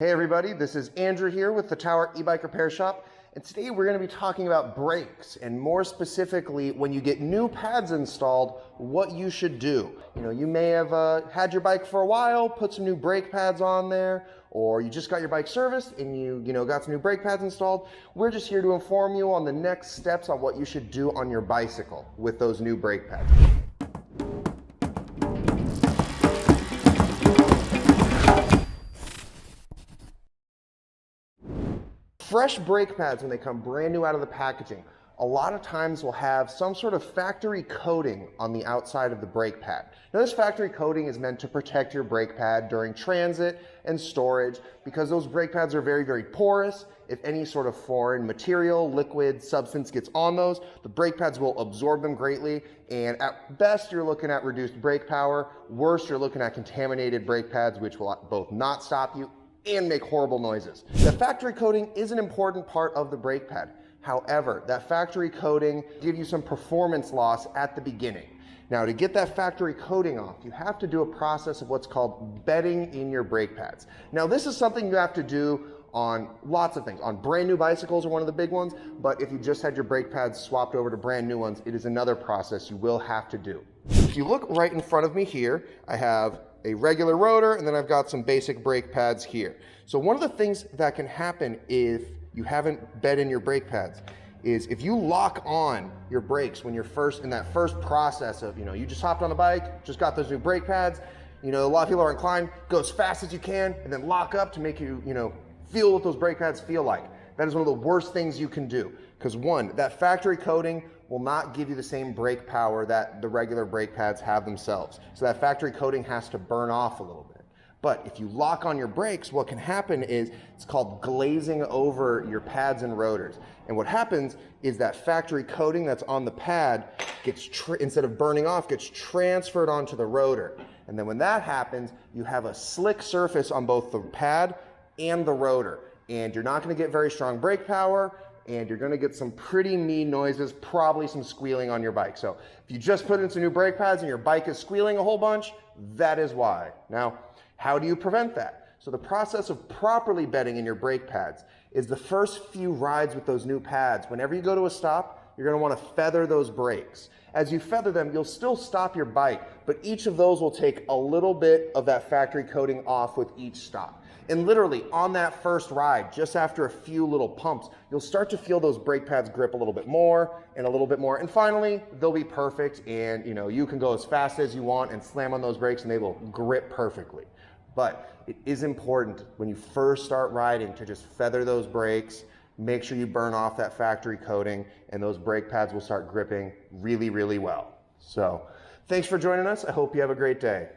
Hey everybody, this is Andrew here with the Tower e-bike repair shop, and today we're going to be talking about brakes, and more specifically when you get new pads installed, what you should do. You may have had your bike for a while, put some new brake pads on there, or you just got your bike serviced and you got some new brake pads installed. We're just here to inform you on the next steps on what you should do on your bicycle with those new brake pads. Fresh brake pads, when they come brand new out of the packaging, a lot of times will have some sort of factory coating on the outside of the brake pad. Now, this factory coating is meant to protect your brake pad during transit and storage because those brake pads are very, very porous. If any sort of foreign material, liquid, substance gets on those, the brake pads will absorb them greatly, and at best you're looking at reduced brake power. Worse, you're looking at contaminated brake pads, which will both not stop you and make horrible noises. The factory coating is an important part of the brake pad. However, that factory coating gives you some performance loss at the beginning. Now, to get that factory coating off, you have to do a process of what's called bedding in your brake pads. Now, this is something you have to do on lots of things. On brand new bicycles are one of the big ones, but if you just had your brake pads swapped over to brand new ones, it is another process you will have to do. If you look right in front of me here, I have a regular rotor, and then I've got some basic brake pads here. So one of the things that can happen if you haven't bed in your brake pads is if you lock on your brakes when you're in that first process of, you just hopped on the bike, just got those new brake pads, a lot of people are inclined, go as fast as you can, and then lock up to make you, feel what those brake pads feel like. That is one of the worst things you can do, because one, that factory coating will not give you the same brake power that the regular brake pads have themselves. So that factory coating has to burn off a little bit. But if you lock on your brakes, what can happen is it's called glazing over your pads and rotors. And what happens is that factory coating that's on the pad gets, instead of burning off, gets transferred onto the rotor. And then when that happens, you have a slick surface on both the pad and the rotor. And you're not going to get very strong brake power, and you're going to get some pretty mean noises, probably some squealing on your bike. So if you just put in some new brake pads and your bike is squealing a whole bunch, that is why. Now, how do you prevent that? So the process of properly bedding in your brake pads is the first few rides with those new pads. Whenever you go to a stop, you're going to want to feather those brakes. As you feather them, you'll still stop your bike, but each of those will take a little bit of that factory coating off with each stop. And literally on that first ride, just after a few little pumps, you'll start to feel those brake pads grip a little bit more and a little bit more. And finally, they'll be perfect, and you can go as fast as you want and slam on those brakes and they will grip perfectly. But it is important when you first start riding to just feather those brakes, make sure you burn off that factory coating, and those brake pads will start gripping really, really well. So thanks for joining us. I hope you have a great day.